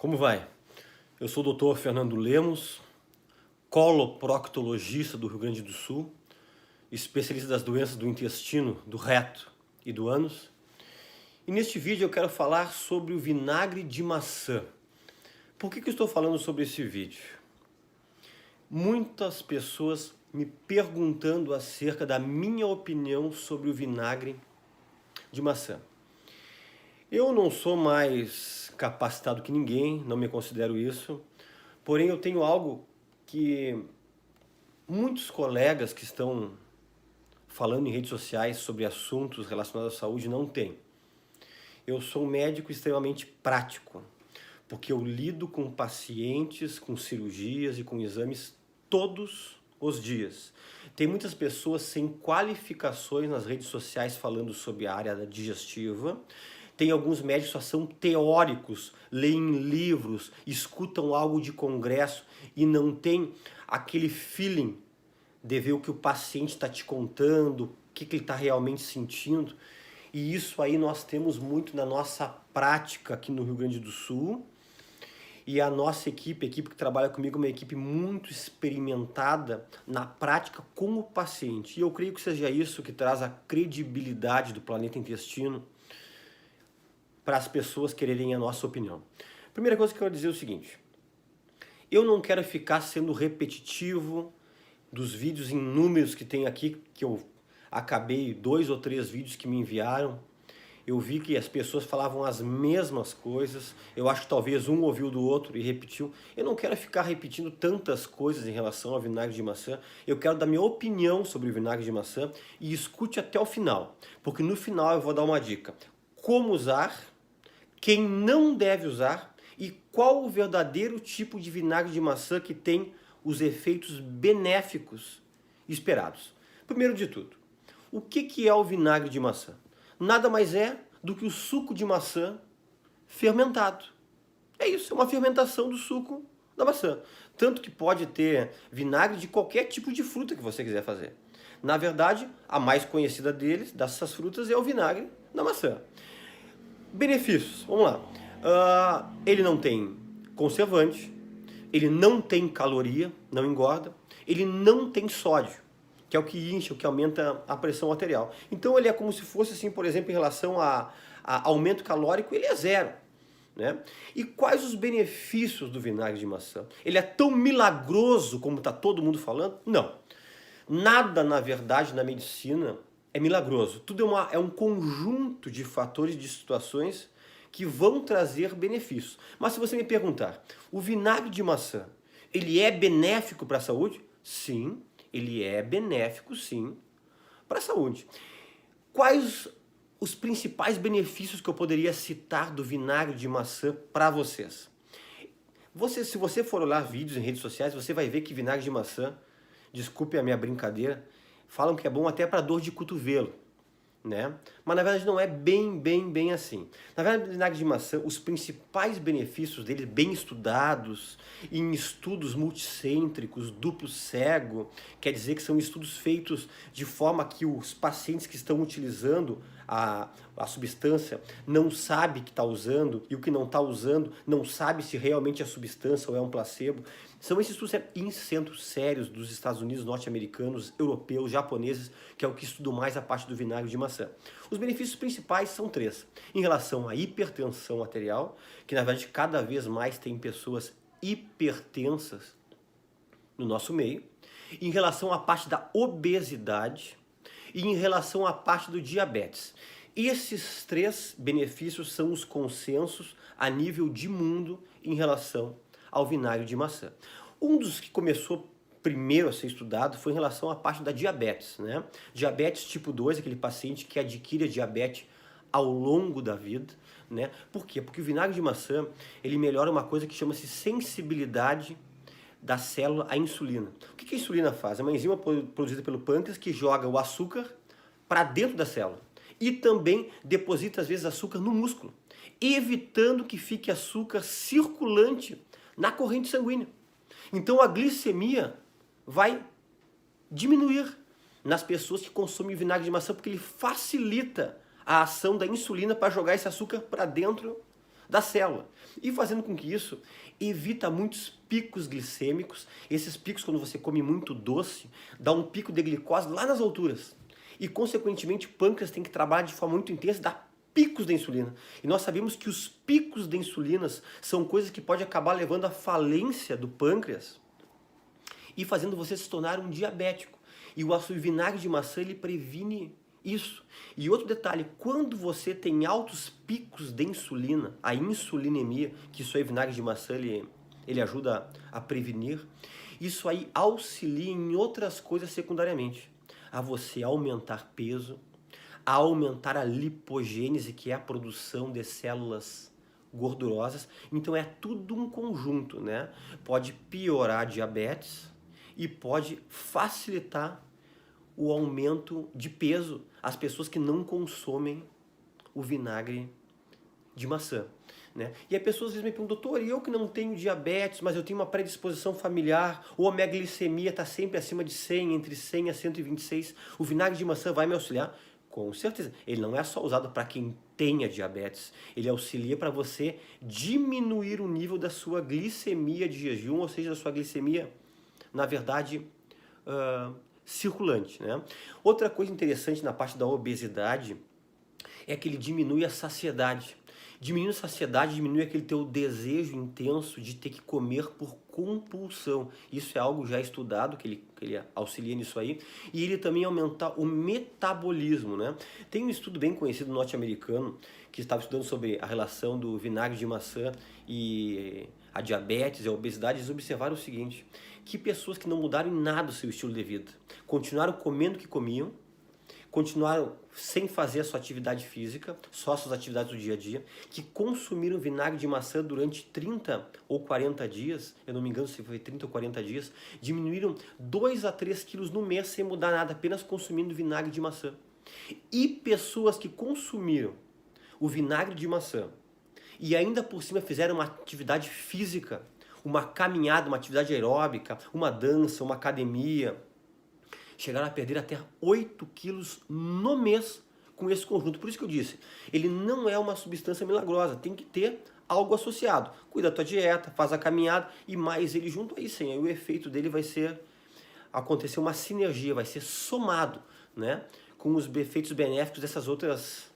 Como vai? Eu sou o Dr. Fernando Lemos, coloproctologista do Rio Grande do Sul, especialista das doenças do intestino, do reto e do ânus. E neste vídeo eu quero falar sobre o vinagre de maçã. Por que eu estou falando sobre esse vídeo? Muitas pessoas me perguntando acerca da minha opinião sobre o vinagre de maçã. Eu não sou mais capacitado que ninguém, não me considero isso, porém eu tenho algo que muitos colegas que estão falando em redes sociais sobre assuntos relacionados à saúde não têm. Eu sou um médico extremamente prático, porque eu lido com pacientes, com cirurgias e com exames todos os dias. Tem muitas pessoas sem qualificações nas redes sociais falando sobre a área digestiva. Tem alguns médicos que só são teóricos, leem livros, escutam algo de congresso e não tem aquele feeling de ver o que o paciente está te contando, o que ele está realmente sentindo. E isso aí nós temos muito na nossa prática aqui no Rio Grande do Sul. E a nossa equipe, a equipe que trabalha comigo, é uma equipe muito experimentada na prática com o paciente. E eu creio que seja isso que traz a credibilidade do Planeta Intestino para as pessoas quererem a nossa opinião. Primeira coisa que eu quero dizer é o seguinte: eu não quero ficar sendo repetitivo dos vídeos em números que tem aqui, que eu acabei 2 ou 3 vídeos que me enviaram. Eu vi que as pessoas falavam as mesmas coisas, eu acho que talvez um ouviu do outro e repetiu. Eu não quero ficar repetindo tantas coisas em relação ao vinagre de maçã. Eu quero dar minha opinião sobre o vinagre de maçã e escute até o final, porque no final eu vou dar uma dica. Como usar, quem não deve usar e qual o verdadeiro tipo de vinagre de maçã que tem os efeitos benéficos esperados. Primeiro de tudo, o que é o vinagre de maçã? Nada mais é do que o suco de maçã fermentado. É isso, é uma fermentação do suco da maçã. Tanto que pode ter vinagre de qualquer tipo de fruta que você quiser fazer. Na verdade, a mais conhecida dessas frutas, é o vinagre da maçã. Benefícios, vamos lá. Ele não tem conservante, ele não tem caloria, não engorda, ele não tem sódio, que é o que incha, o que aumenta a pressão arterial. Então ele é como se fosse assim, por exemplo, em relação a aumento calórico, ele é zero. Né? E quais os benefícios do vinagre de maçã? Ele é tão milagroso como está todo mundo falando? Não. Nada, na verdade, na medicina é milagroso. Tudo é um conjunto de fatores, de situações que vão trazer benefícios. Mas se você me perguntar, o vinagre de maçã, ele é benéfico para a saúde? Sim, ele é benéfico, sim, para a saúde. Quais os principais benefícios que eu poderia citar do vinagre de maçã para vocês? Se você for olhar vídeos em redes sociais, você vai ver que vinagre de maçã, desculpe a minha brincadeira, falam que é bom até para dor de cotovelo, né? Mas na verdade não é bem assim. Na verdade, o vinagre de maçã, os principais benefícios dele, bem estudados, em estudos multicêntricos, duplo cego, quer dizer que são estudos feitos de forma que os pacientes que estão utilizando a substância não sabe que está usando, e o que não está usando não sabe se realmente é substância ou é um placebo. São esses estudos em centros sérios dos Estados Unidos, norte-americanos, europeus, japoneses, que é o que estudam mais a parte do vinagre de maçã. Os benefícios principais são 3. Em relação à hipertensão arterial, que na verdade cada vez mais tem pessoas hipertensas no nosso meio. Em relação à parte da obesidade e em relação à parte do diabetes. Esses 3 benefícios são os consensos a nível de mundo em relação ao vinagre de maçã. Um dos que começou primeiro a ser estudado foi em relação à parte da diabetes, né? Diabetes tipo 2, aquele paciente que adquire a diabetes ao longo da vida, né? Por quê? Porque o vinagre de maçã, ele melhora uma coisa que chama-se sensibilidade da célula à insulina. O que a insulina faz? É uma enzima produzida pelo pâncreas que joga o açúcar para dentro da célula e também deposita às vezes açúcar no músculo, evitando que fique açúcar circulante na corrente sanguínea. Então a glicemia vai diminuir nas pessoas que consomem vinagre de maçã, porque ele facilita a ação da insulina para jogar esse açúcar para dentro da célula. E fazendo com que isso evita muitos picos glicêmicos. Esses picos, quando você come muito doce, dá um pico de glicose lá nas alturas. E, consequentemente, o pâncreas tem que trabalhar de forma muito intensa e dá picos de insulina. E nós sabemos que os picos de insulina são coisas que podem acabar levando à falência do pâncreas e fazendo você se tornar um diabético. E o vinagre de maçã, ele previne isso. E outro detalhe, quando você tem altos picos de insulina, a insulinemia, que isso aí, vinagre de maçã, ele ajuda a prevenir, isso aí auxilia em outras coisas secundariamente. A você aumentar peso, a aumentar a lipogênese, que é a produção de células gordurosas. Então é tudo um conjunto, né? Pode piorar a diabetes e pode facilitar o aumento de peso às pessoas que não consomem o vinagre de maçã, né? E as pessoas às vezes me perguntam, doutor, eu que não tenho diabetes, mas eu tenho uma predisposição familiar, ou a minha glicemia está sempre acima de 100, entre 100 a 126, o vinagre de maçã vai me auxiliar? Com certeza. Ele não é só usado para quem tenha diabetes, ele auxilia para você diminuir o nível da sua glicemia de jejum, ou seja, da sua glicemia, na verdade, circulante, né? Outra coisa interessante na parte da obesidade é que ele diminui a saciedade. Diminuindo a saciedade, diminui aquele teu desejo intenso de ter que comer por compulsão. Isso é algo já estudado, que ele auxilia nisso aí. E ele também aumenta o metabolismo, né? Tem um estudo bem conhecido norte-americano que estava estudando sobre a relação do vinagre de maçã e a diabetes e a obesidade. Eles observaram o seguinte, que pessoas que não mudaram em nada o seu estilo de vida, continuaram comendo o que comiam, continuaram sem fazer a sua atividade física, só as suas atividades do dia a dia, que consumiram vinagre de maçã durante 30 ou 40 dias, eu não me engano se foi 30 ou 40 dias, diminuíram 2 a 3 quilos no mês sem mudar nada, apenas consumindo vinagre de maçã. E pessoas que consumiram o vinagre de maçã e ainda por cima fizeram uma atividade física, uma caminhada, uma atividade aeróbica, uma dança, uma academia, chegaram a perder até 8 quilos no mês com esse conjunto. Por isso que eu disse, ele não é uma substância milagrosa, tem que ter algo associado. Cuida da tua dieta, faz a caminhada e mais ele junto, aí sim, aí o efeito dele vai ser, acontecer uma sinergia, vai ser somado, né, com os efeitos benéficos dessas outras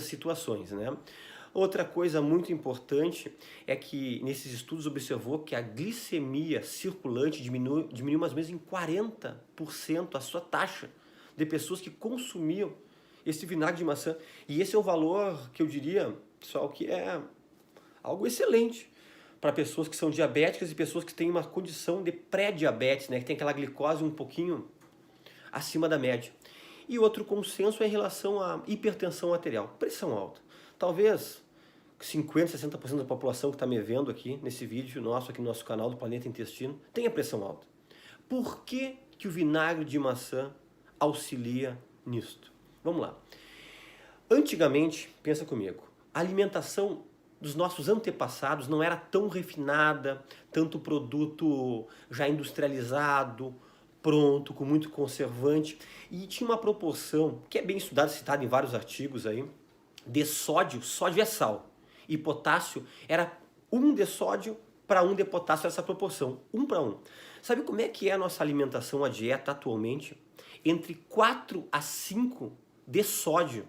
situações, né. Outra coisa muito importante é que nesses estudos observou que a glicemia circulante diminuiu mais ou menos em 40% a sua taxa de pessoas que consumiam esse vinagre de maçã. E esse é um valor que eu diria, pessoal, que é algo excelente para pessoas que são diabéticas e pessoas que têm uma condição de pré-diabetes, né, que tem aquela glicose um pouquinho acima da média. E outro consenso é em relação à hipertensão arterial, pressão alta. Talvez 50%, 60% da população que está me vendo aqui nesse vídeo nosso, aqui no nosso canal do Planeta Intestino, tenha pressão alta. Por que que o vinagre de maçã auxilia nisto? Vamos lá. Antigamente, pensa comigo, a alimentação dos nossos antepassados não era tão refinada, tanto produto já industrializado, pronto, com muito conservante, e tinha uma proporção, que é bem estudada, citada em vários artigos aí, de sódio é sal, e potássio era 1 de sódio para 1 de potássio, essa proporção, 1 para 1. Sabe como é que é a nossa alimentação, a dieta atualmente? Entre 4 a 5 de sódio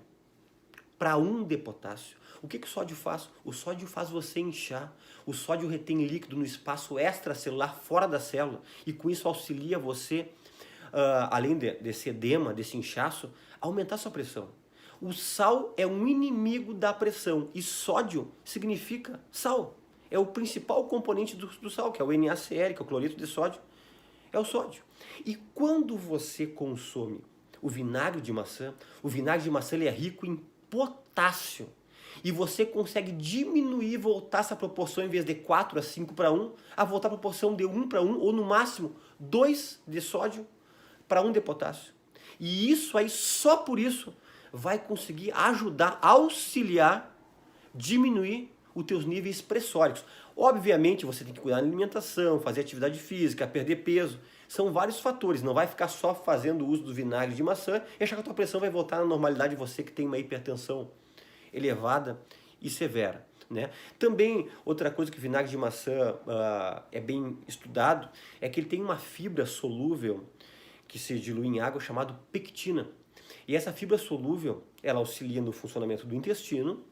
para 1 de potássio. O que o sódio faz? O sódio faz você inchar. O sódio retém líquido no espaço extracelular fora da célula e com isso auxilia você, além desse edema, desse inchaço, a aumentar sua pressão. O sal é um inimigo da pressão e sódio significa sal. É o principal componente do sal, que é o NaCl, que é o cloreto de sódio, é o sódio. E quando você consome o vinagre de maçã ele é rico em potássio. E você consegue diminuir, voltar essa proporção, em vez de 4 a 5 para 1, a voltar a proporção de 1 para 1, ou no máximo 2 de sódio para 1 de potássio. E isso aí, só por isso, vai conseguir ajudar, auxiliar, diminuir os teus níveis pressóricos. Obviamente, você tem que cuidar da alimentação, fazer atividade física, perder peso. São vários fatores, não vai ficar só fazendo uso do vinagre de maçã e achar que a tua pressão vai voltar à normalidade, você que tem uma hipertensão elevada e severa. né? Também, outra coisa que o vinagre de maçã é bem estudado, é que ele tem uma fibra solúvel que se dilui em água chamada pectina. E essa fibra solúvel, ela auxilia no funcionamento do intestino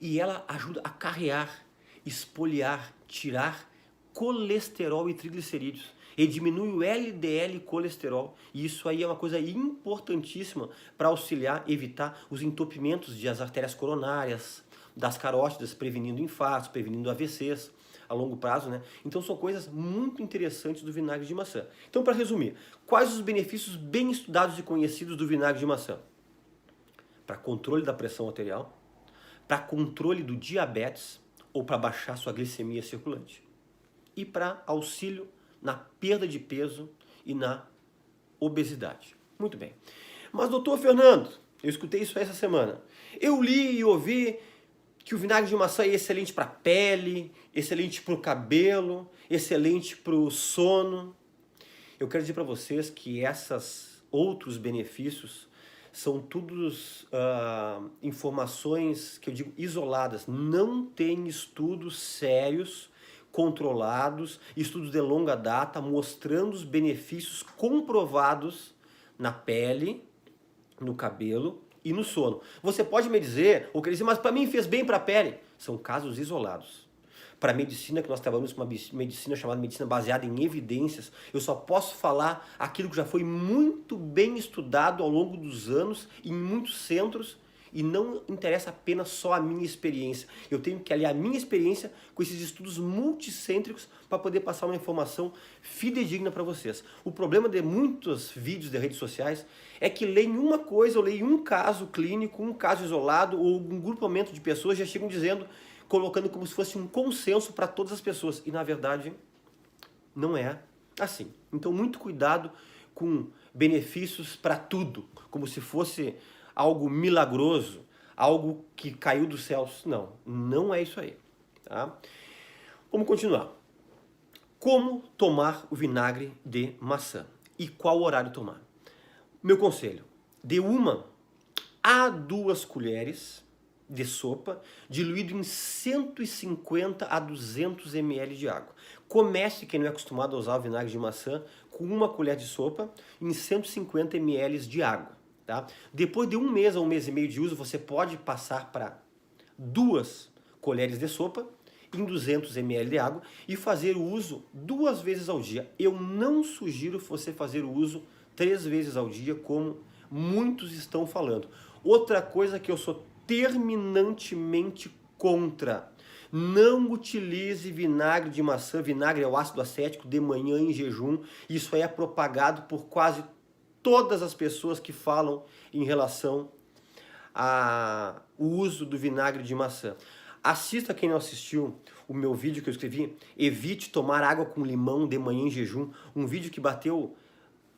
e ela ajuda a carrear, espoliar, tirar colesterol e triglicerídeos. E diminui o LDL colesterol. E isso aí é uma coisa importantíssima para auxiliar, evitar os entupimentos das artérias coronárias, das carótidas, prevenindo infartos, prevenindo AVCs a longo prazo, né? Então são coisas muito interessantes do vinagre de maçã. Então, para resumir, quais os benefícios bem estudados e conhecidos do vinagre de maçã? Para controle da pressão arterial, para controle do diabetes ou para baixar sua glicemia circulante. E para auxílio na perda de peso e na obesidade. Muito bem. Mas, doutor Fernando, eu escutei isso essa semana. Eu li e ouvi que o vinagre de maçã é excelente para a pele, excelente para o cabelo, excelente para o sono. Eu quero dizer para vocês que esses outros benefícios são todos informações que eu digo isoladas. Não tem estudos sérios, controlados, estudos de longa data mostrando os benefícios comprovados na pele, no cabelo e no sono. Você pode me dizer, ou quer dizer, mas para mim fez bem para a pele. São casos isolados. Para a medicina, que nós trabalhamos com uma medicina chamada medicina baseada em evidências, eu só posso falar aquilo que já foi muito bem estudado ao longo dos anos em muitos centros e não interessa apenas só a minha experiência. Eu tenho que aliar a minha experiência com esses estudos multicêntricos para poder passar uma informação fidedigna para vocês. O problema de muitos vídeos de redes sociais é que leem uma coisa, ou leem um caso clínico, um caso isolado, ou um grupamento de pessoas já chegam dizendo, colocando como se fosse um consenso para todas as pessoas. E na verdade, não é assim. Então, muito cuidado com benefícios para tudo, como se fosse algo milagroso, algo que caiu dos céus. Não, não é isso aí. Tá? Vamos continuar. Como tomar o vinagre de maçã e qual horário tomar? Meu conselho, de 1 a 2 colheres de sopa, diluído em 150 a 200 ml de água. Comece, quem não é acostumado a usar o vinagre de maçã, com 1 colher de sopa em 150 ml de água. Tá? Depois de 1 mês a 1 mês e meio de uso, você pode passar para 2 colheres de sopa em 200 ml de água e fazer o uso 2 vezes ao dia. Eu não sugiro você fazer o uso 3 vezes ao dia, como muitos estão falando. Outra coisa que eu sou terminantemente contra: não utilize vinagre de maçã, vinagre é o ácido acético, de manhã em jejum. Isso aí é propagado por quase todas as pessoas que falam em relação ao uso do vinagre de maçã. Assista, quem não assistiu, o meu vídeo que eu escrevi, evite tomar água com limão de manhã em jejum, um vídeo que bateu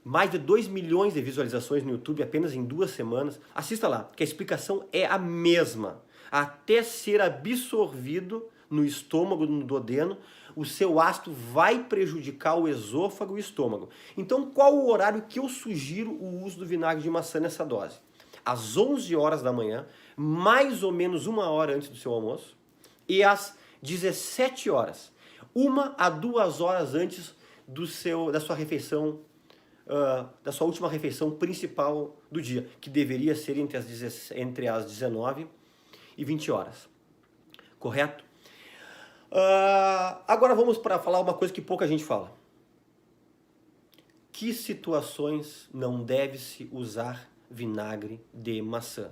mais de 2 milhões de visualizações no YouTube apenas em 2 semanas. Assista lá, que a explicação é a mesma. Até ser absorvido no estômago, no duodeno, o seu ácido vai prejudicar o esôfago e o estômago. Então, qual o horário que eu sugiro o uso do vinagre de maçã nessa dose? Às 11 horas da manhã, mais ou menos 1 hora antes do seu almoço, e às 17 horas, 1 a 2 horas antes da sua refeição, da sua última refeição principal do dia, que deveria ser entre as 19 e 20 horas. Correto? Agora vamos para falar uma coisa que pouca gente fala. Que situações não deve-se usar vinagre de maçã?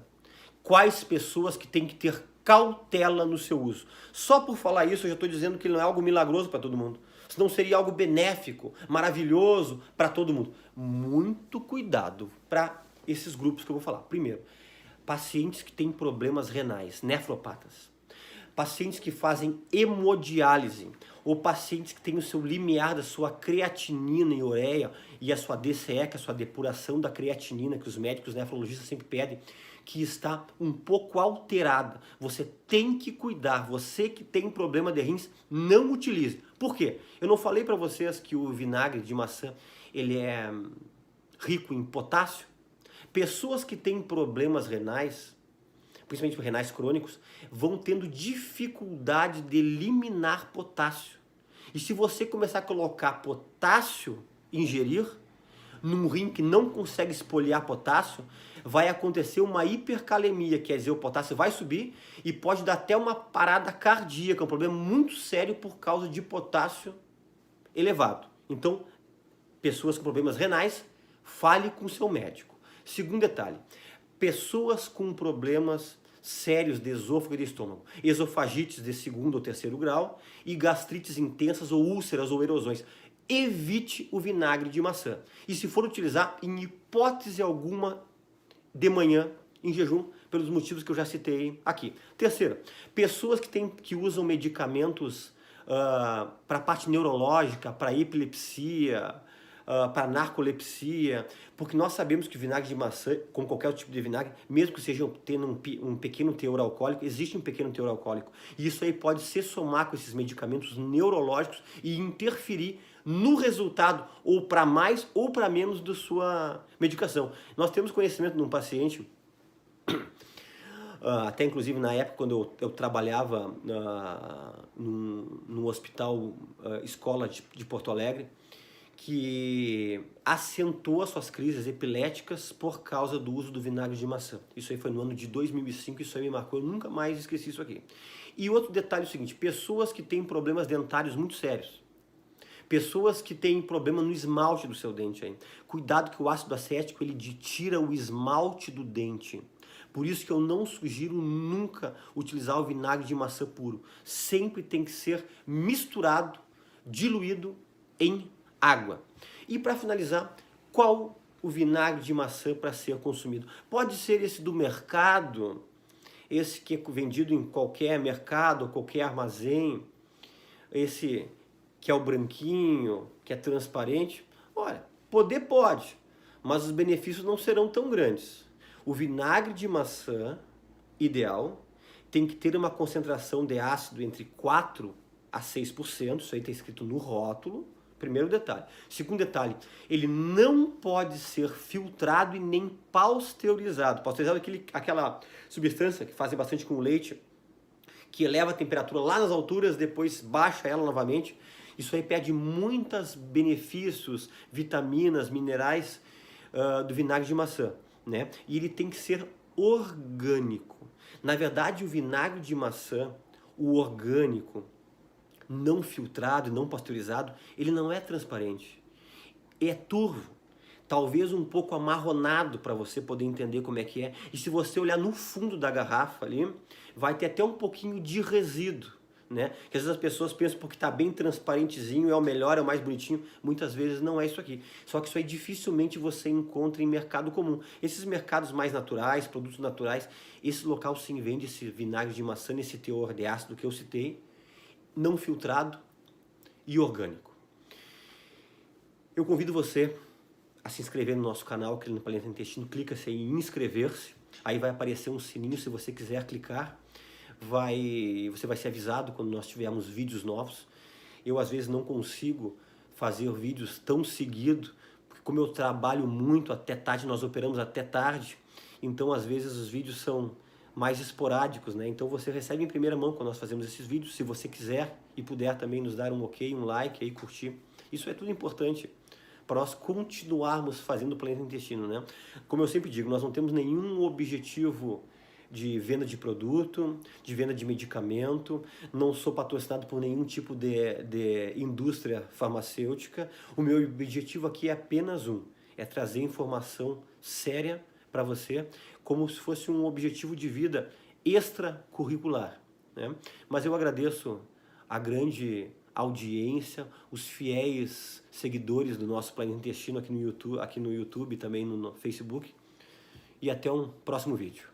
Quais pessoas que têm que ter cautela no seu uso? Só por falar isso eu já estou dizendo que ele não é algo milagroso para todo mundo. Senão seria algo benéfico, maravilhoso para todo mundo. Muito cuidado para esses grupos que eu vou falar. Primeiro, pacientes que têm problemas renais, nefropatas. Pacientes que fazem hemodiálise, ou pacientes que têm o seu limiar da sua creatinina e ureia e a sua DCE, que é a sua depuração da creatinina, que os médicos nefrologistas sempre pedem, que está um pouco alterada. Você tem que cuidar. Você que tem problema de rins, não utilize. Por quê? Eu não falei para vocês que o vinagre de maçã ele é rico em potássio? Pessoas que têm problemas renais principalmente renais crônicos, vão tendo dificuldade de eliminar potássio. E se você começar a colocar potássio, ingerir, num rim que não consegue espolhar potássio, vai acontecer uma hipercalemia, quer dizer, o potássio vai subir e pode dar até uma parada cardíaca, um problema muito sério por causa de potássio elevado. Então, pessoas com problemas renais, fale com seu médico. Segundo detalhe, pessoas com problemas sérios de esôfago e de estômago, esofagites de segundo ou terceiro grau e gastrites intensas ou úlceras ou erosões. Evite o vinagre de maçã. E se for utilizar, em hipótese alguma, de manhã, em jejum, pelos motivos que eu já citei aqui. Terceiro, pessoas que usam medicamentos para a parte neurológica, para epilepsia, para narcolepsia, porque nós sabemos que o vinagre de maçã, como qualquer tipo de vinagre, mesmo que seja tendo um pequeno teor alcoólico, existe um pequeno teor alcoólico. E isso aí pode se somar com esses medicamentos neurológicos e interferir no resultado, ou para mais ou para menos da sua medicação. Nós temos conhecimento de um paciente, até inclusive na época quando eu trabalhava num hospital escola de Porto Alegre, que acentuou as suas crises epiléticas por causa do uso do vinagre de maçã. Isso aí foi no ano de 2005, isso aí me marcou, eu nunca mais esqueci isso aqui. E outro detalhe é o seguinte, pessoas que têm problemas dentários muito sérios, pessoas que têm problema no esmalte do seu dente aí. Cuidado que o ácido acético ele tira o esmalte do dente. Por isso que eu não sugiro nunca utilizar o vinagre de maçã puro. Sempre tem que ser misturado, diluído em água. E para finalizar, qual o vinagre de maçã para ser consumido? Pode ser esse do mercado, esse que é vendido em qualquer mercado, qualquer armazém, esse que é o branquinho, que é transparente. Olha, poder pode, mas os benefícios não serão tão grandes. O vinagre de maçã ideal tem que ter uma concentração de ácido entre 4 a 6%, isso aí está escrito no rótulo, primeiro detalhe. Segundo detalhe, ele não pode ser filtrado e nem pasteurizado. Pasteurizado é aquela substância que fazem bastante com o leite, que eleva a temperatura lá nas alturas, depois baixa ela novamente. Isso aí perde muitos benefícios, vitaminas, minerais do vinagre de maçã, né? E ele tem que ser orgânico. Na verdade, o vinagre de maçã, o orgânico, não filtrado, não pasteurizado, ele não é transparente. É turvo. Talvez um pouco amarronado para você poder entender como é que é. E se você olhar no fundo da garrafa ali, vai ter até um pouquinho de resíduo, né? Que às vezes as pessoas pensam porque está bem transparentezinho, é o melhor, é o mais bonitinho. Muitas vezes não é isso aqui. Só que isso aí dificilmente você encontra em mercado comum. Esses mercados mais naturais, produtos naturais, esse local sim vende esse vinagre de maçã, esse teor de ácido que eu citei, não filtrado e orgânico. Eu convido você a se inscrever no nosso canal, aqui no Planeta Intestino, clica-se em inscrever-se, aí vai aparecer um sininho, se você quiser clicar, você vai ser avisado quando nós tivermos vídeos novos. Eu às vezes não consigo fazer vídeos tão seguido, porque como eu trabalho muito até tarde, nós operamos até tarde, então às vezes os vídeos são mais esporádicos, né? Então você recebe em primeira mão quando nós fazemos esses vídeos, se você quiser e puder também nos dar um ok, um like aí, curtir. Isso é tudo importante para nós continuarmos fazendo o Planeta Intestino, né? Como eu sempre digo, nós não temos nenhum objetivo de venda de produto, de venda de medicamento, não sou patrocinado por nenhum tipo de indústria farmacêutica. O meu objetivo aqui é apenas é trazer informação séria para você, como se fosse um objetivo de vida extracurricular, né? Mas eu agradeço a grande audiência, os fiéis seguidores do nosso Planeta Intestino aqui no YouTube também no Facebook, e até um próximo vídeo.